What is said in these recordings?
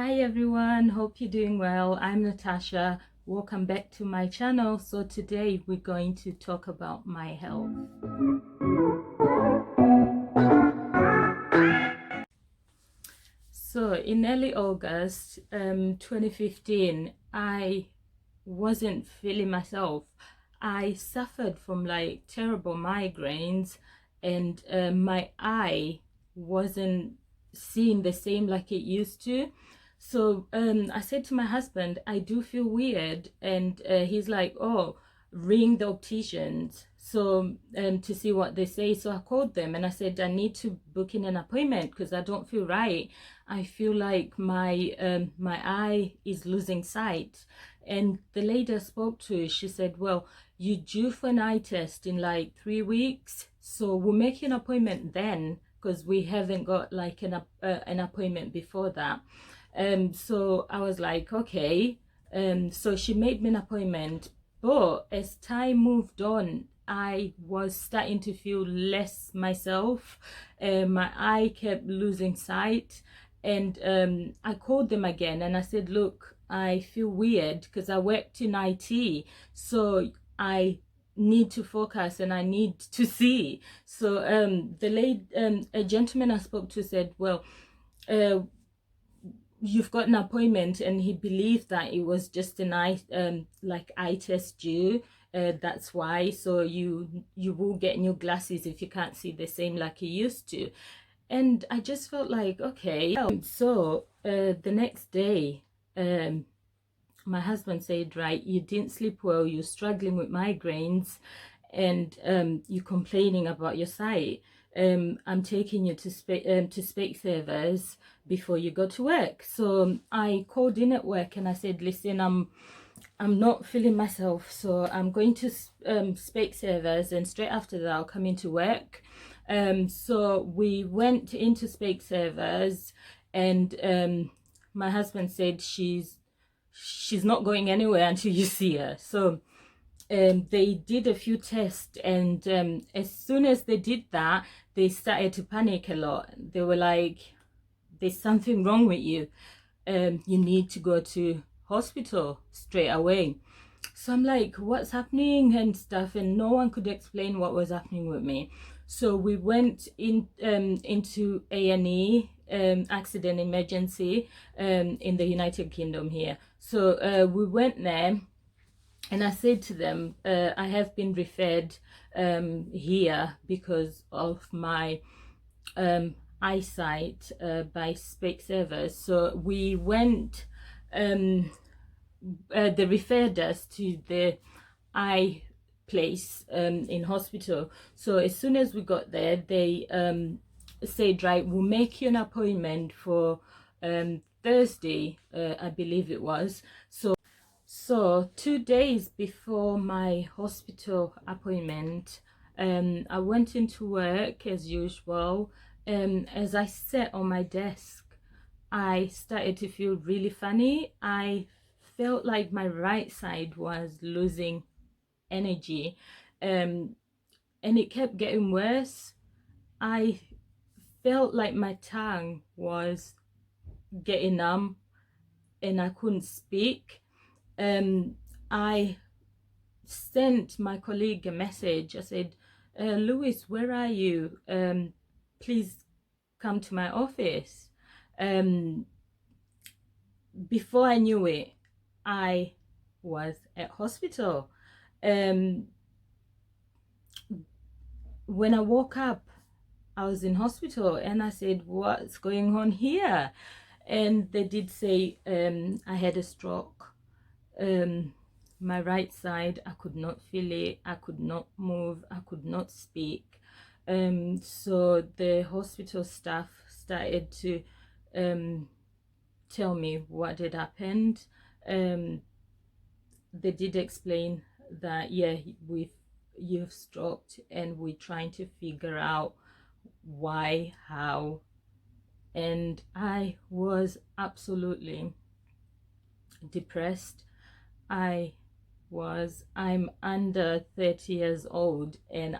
Hi everyone, hope you're doing well. I'm Natasha. Welcome back to my channel. So today we're going to talk about my health. So in early August 2015, I wasn't feeling myself. I suffered from like terrible migraines, and my eye wasn't seeing the same like it used to. So I said to my husband, I do feel weird, and he's like, oh, ring the opticians so to see what they say. So I called them and I said, I need to book in an appointment because I don't feel right. I feel like my eye is losing sight. And the lady I spoke to, she said, well, you due for an eye test in like 3 weeks, so we'll make you an appointment then, because we haven't got like an appointment before that. So I was like, okay. So she made me an appointment, but as time moved on, I was starting to feel less myself. My eye kept losing sight, and I called them again and I said, look, I feel weird because I worked in IT, so I need to focus and I need to see. So a gentleman I spoke to said, well, you've got an appointment, and he believed that it was just an eye test due. That's why. So you will get new glasses if you can't see the same like you used to. And I just felt like, okay. So the next day, my husband said, right, you didn't sleep well, you're struggling with migraines, and you're complaining about your sight. I'm taking you to Specsavers before you go to work. So I called in at work and I said, listen, I'm not feeling myself, so I'm going to Specsavers, and straight after that I'll come into work. So we went into Specsavers, and my husband said she's not going anywhere until you see her. So they did a few tests, and as soon as they did that, they started to panic a lot. They were like, there's something wrong with you. You need to go to hospital straight away. So I'm like, what's happening and stuff, and no one could explain what was happening with me. So we went into A&E, accident emergency, in the United Kingdom here. So we went there, and I said to them, I have been referred here because of my eyesight by Specsavers. So we went, they referred us to the eye place in hospital. So as soon as we got there, they said, right, we'll make you an appointment for Thursday, I believe it was. So 2 days before my hospital appointment, I went into work as usual. As I sat on my desk, I started to feel really funny. I felt like my right side was losing energy, and it kept getting worse. I felt like my tongue was getting numb and I couldn't speak. I sent my colleague a message. I said, Louis, where are you? Please come to my office. Before I knew it, I was at hospital. When I woke up, I was in hospital, and I said, what's going on here? And they did say I had a stroke. My right side, I could not feel it, I could not move, I could not speak. So the hospital staff started to tell me what had happened. They did explain that, yeah, you've stroked, and we're trying to figure out why, how. And I was absolutely depressed. I'm under 30 years old, and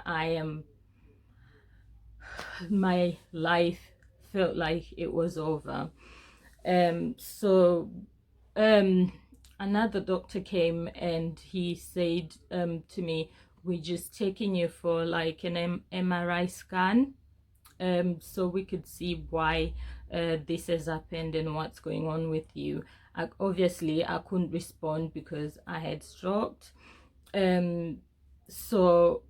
my life felt like it was over. So um, another doctor came and he said to me, we're just taking you for like an MRI scan, so we could see why this has happened and what's going on with you. Obviously, I couldn't respond because I had stroked. So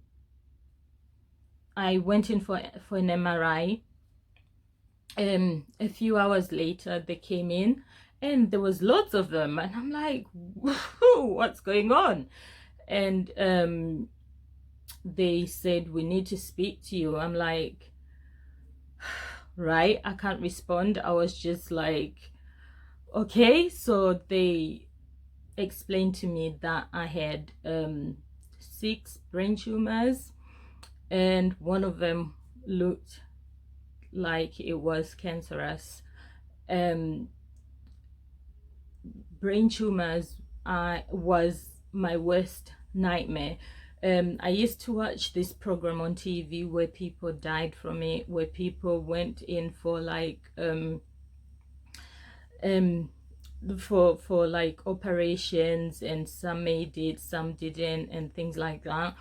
I went in for an MRI. A few hours later, they came in, and there was lots of them, and I'm like, what's going on? And they said, we need to speak to you. I'm like, right, I can't respond. I was just like, okay. So they explained to me that I had 6 brain tumors, and one of them looked like it was cancerous. Brain tumors was my worst nightmare. I used to watch this program on TV where people died from it, where people went in for like um for like operations, and some made it, some didn't, and things like that.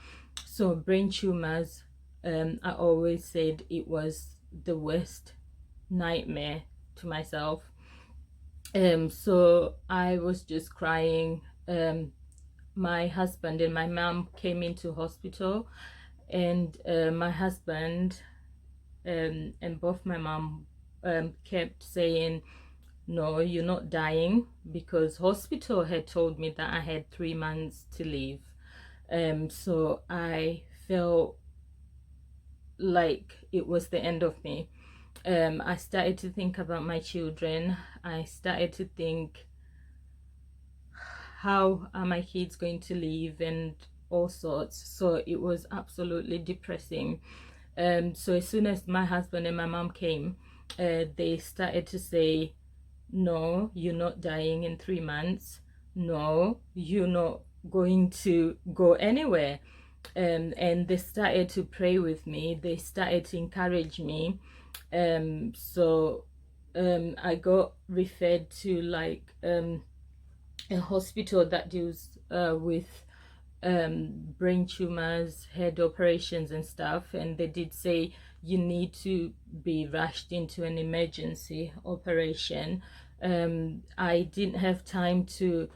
So brain tumors, I always said it was the worst nightmare to myself. So I was just crying. My husband and my mom came into hospital, and my husband and both my mom kept saying, no, you're not dying, because hospital had told me that I had 3 months to live. So I felt like it was the end of me. I started to think about my children. I started to think, how are my kids going to live, and all sorts. So it was absolutely depressing. So as soon as my husband and my mom came, they started to say, no, you're not dying in 3 months. No, you're not going to go anywhere. And they started to pray with me. They started to encourage me. So I got referred to like a hospital that deals with brain tumors, head operations and stuff, and they did say you need to be rushed into an emergency operation. I didn't have time to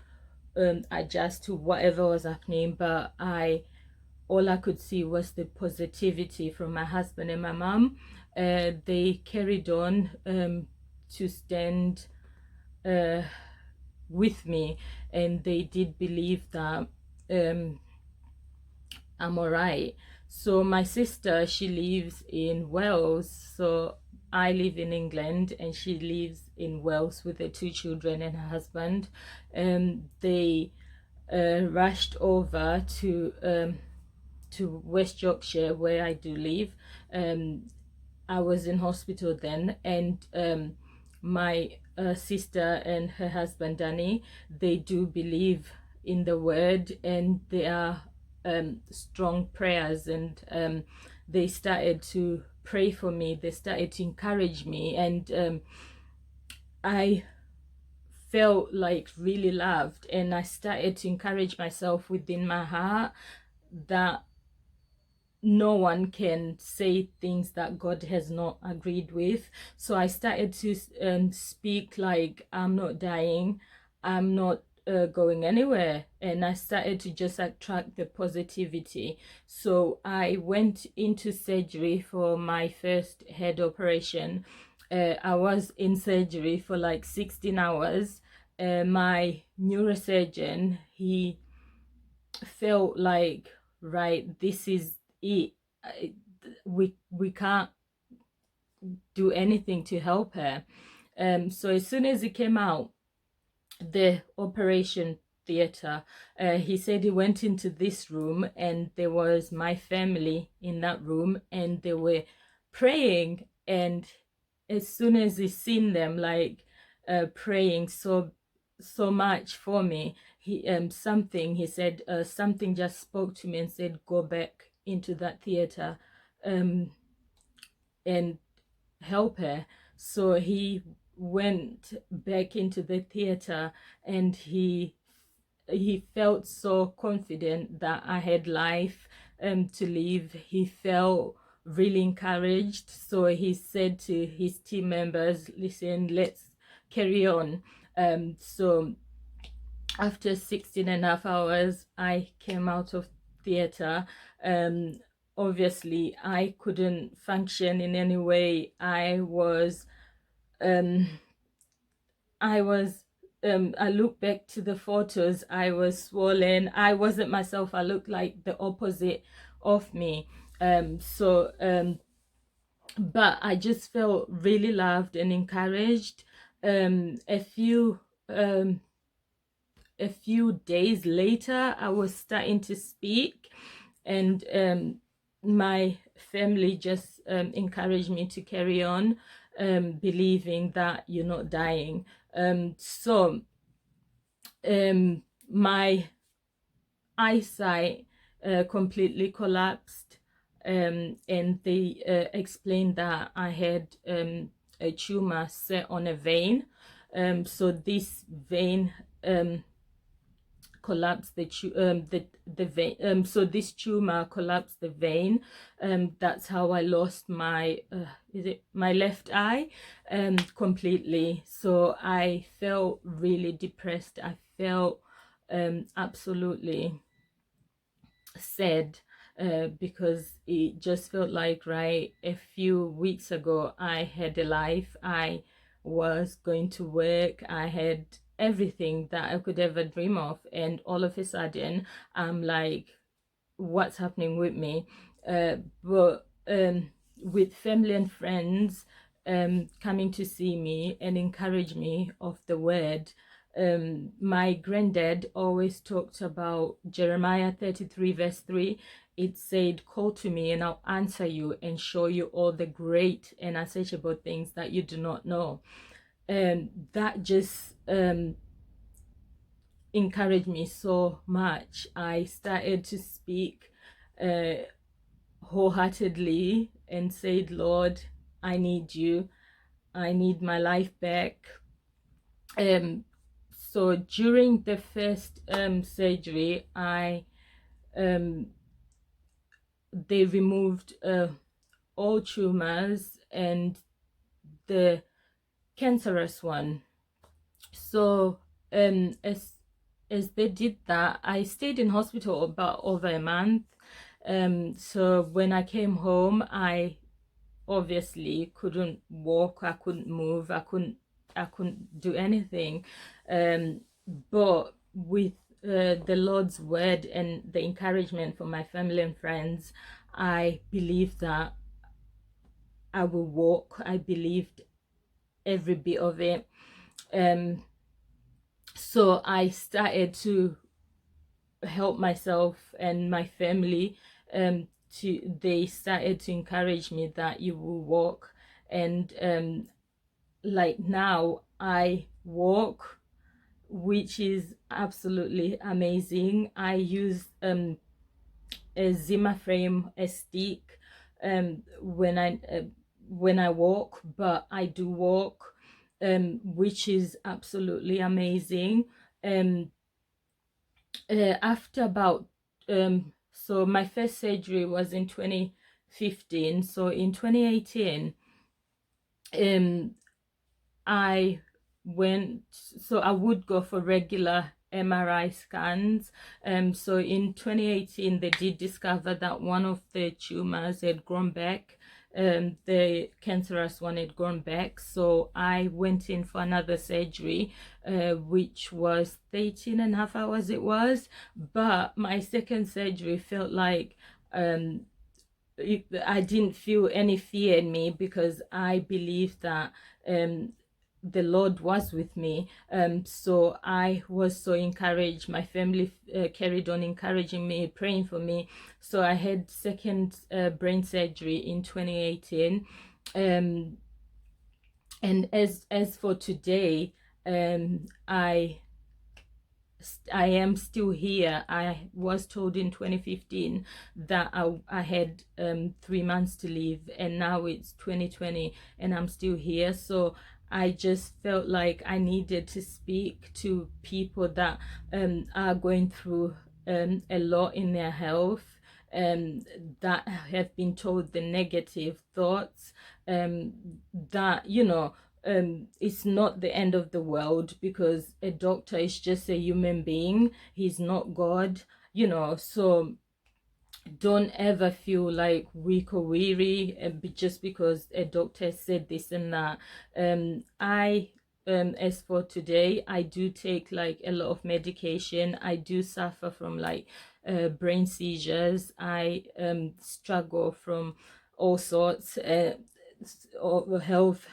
adjust to whatever was happening, but all I could see was the positivity from my husband and my mom. They carried on to stand with me, and they did believe that I'm all right. So my sister, she lives in Wales. So I live in England, and she lives in Wales with her 2 children and her husband. They rushed over to West Yorkshire, where I do live. I was in hospital then, and my sister and her husband Danny, they do believe in the word, and they are strong prayers, and they started to pray for me. They started to encourage me, and I felt like really loved, and I started to encourage myself within my heart that no one can say things that God has not agreed with. So I started to speak like, I'm not dying, I'm not going anywhere, and I started to just attract the positivity. So I went into surgery for my first head operation. I was in surgery for like 16 hours. My neurosurgeon, he felt like, right, this is it. We can't do anything to help her. So as soon as he came out the operation theater, he said he went into this room, and there was my family in that room, and they were praying. And as soon as he seen them like praying so much for me, he he said something just spoke to me and said, go back into that theater and help her. So he went back into the theater, and he felt so confident that I had life to live. He felt really encouraged. So he said to his team members, listen, let's carry on. So after 16 and a half hours, I came out of theater. Obviously, I couldn't function in any way. Um, I look back to the photos, I was swollen. I wasn't myself. I looked like the opposite of me. But I just felt really loved and encouraged. Um, a few um, a few days later, I was starting to speak, and my family just encouraged me to carry on, believing that you're not dying. So my eyesight completely collapsed, and they explained that I had a tumor set on a vein. So this vein collapsed the vein. So this tumor collapsed the vein. That's how I lost my is it my left eye completely. So I felt really depressed. I felt absolutely sad, because it just felt like, right, a few weeks ago I had a life. I was going to work. I had everything that I could ever dream of, and all of a sudden I'm like, what's happening with me? But with family and friends coming to see me and encourage me of the word, my granddad always talked about Jeremiah 33 verse 3. It said, call to me and I'll answer you and show you all the great and unsearchable things that you do not know. That just encouraged me so much. I started to speak wholeheartedly and said, Lord, I need you. I need my life back. So during the first surgery, they removed all tumors and the cancerous one. So as they did that, I stayed in hospital about over a month. So when I came home, I obviously couldn't walk. I couldn't move. I couldn't do anything. But with the Lord's word and the encouragement from my family and friends, I believed that I will walk. I believed every bit of it. So I started to help myself and my family. They started to encourage me that you will walk, and like now I walk, which is absolutely amazing. I use a Zimmer frame, a stick, when I walk, but I do walk, which is absolutely amazing. After about so my first surgery was in 2015. So in 2018, I went, so I would go for regular MRI scans. So in 2018, they did discover that one of the tumors had grown back. The cancerous one had grown back. So I went in for another surgery, which was 13 and a half hours it was. But my second surgery felt like I didn't feel any fear in me, because I believe that the Lord was with me. So I was so encouraged. My family carried on encouraging me, praying for me. So I had second brain surgery in 2018. And as for today, I am still here. I was told in 2015 that I had 3 months to live, and now it's 2020 and I'm still here. So I just felt like I needed to speak to people that are going through a lot in their health, that have been told the negative thoughts, um, that, you know, it's not the end of the world, because a doctor is just a human being. He's not God, you know. So don't ever feel like weak or weary, just because a doctor said this and that. I As for today, I do take like a lot of medication. I do suffer from like brain seizures. I struggle from all sorts of health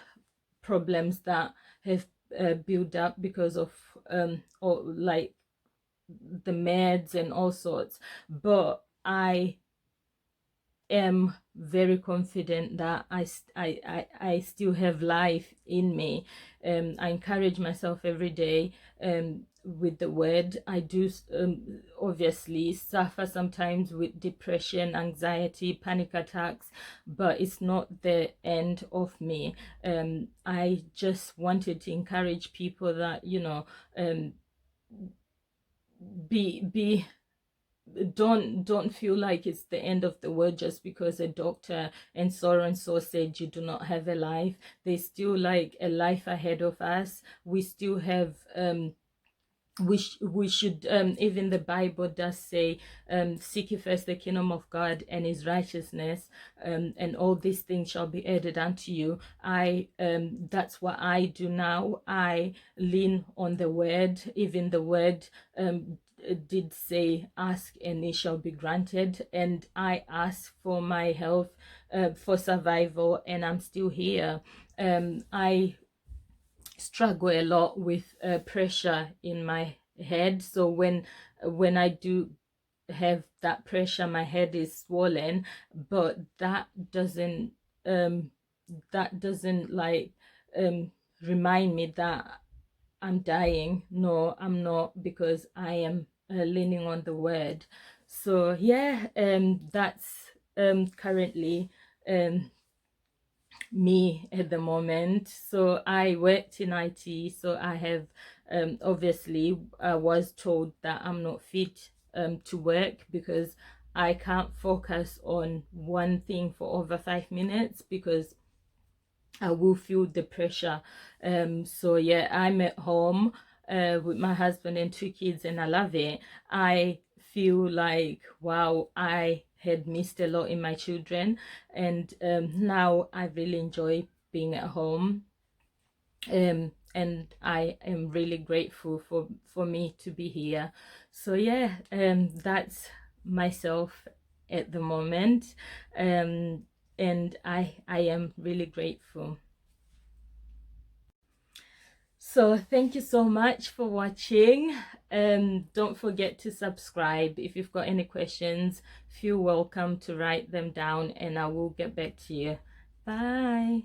problems that have built up because of or like the meds and all sorts. But I am very confident that I still have life in me. I encourage myself every day with the word. I do obviously suffer sometimes with depression, anxiety, panic attacks, but it's not the end of me. I just wanted to encourage people that, you know, be don't feel like it's the end of the world just because a doctor and so said you do not have a life. There's still like a life ahead of us. We still have we should, even the Bible does say, seek ye first the kingdom of God and his righteousness, and all these things shall be added unto you. That's what I do now. I lean on the word. Even the word did say, ask and it shall be granted, and I ask for my health, for survival, and I'm still here. I struggle a lot with pressure in my head. So when I do have that pressure, my head is swollen, but that doesn't like remind me that I'm dying. No, I'm not, because I am leaning on the word. So yeah, that's currently me at the moment. So I worked in IT, so I have obviously I was told that I'm not fit to work, because I can't focus on one thing for over 5 minutes, because I will feel the pressure. So yeah, I'm at home with my husband and 2 kids, and I love it. I feel like, wow, I had missed a lot in my children, and now I really enjoy being at home. And I am really grateful for me to be here. So yeah, that's myself at the moment. And I am really grateful. So thank you so much for watching. Don't forget to subscribe. If you've got any questions, feel welcome to write them down and I will get back to you. Bye.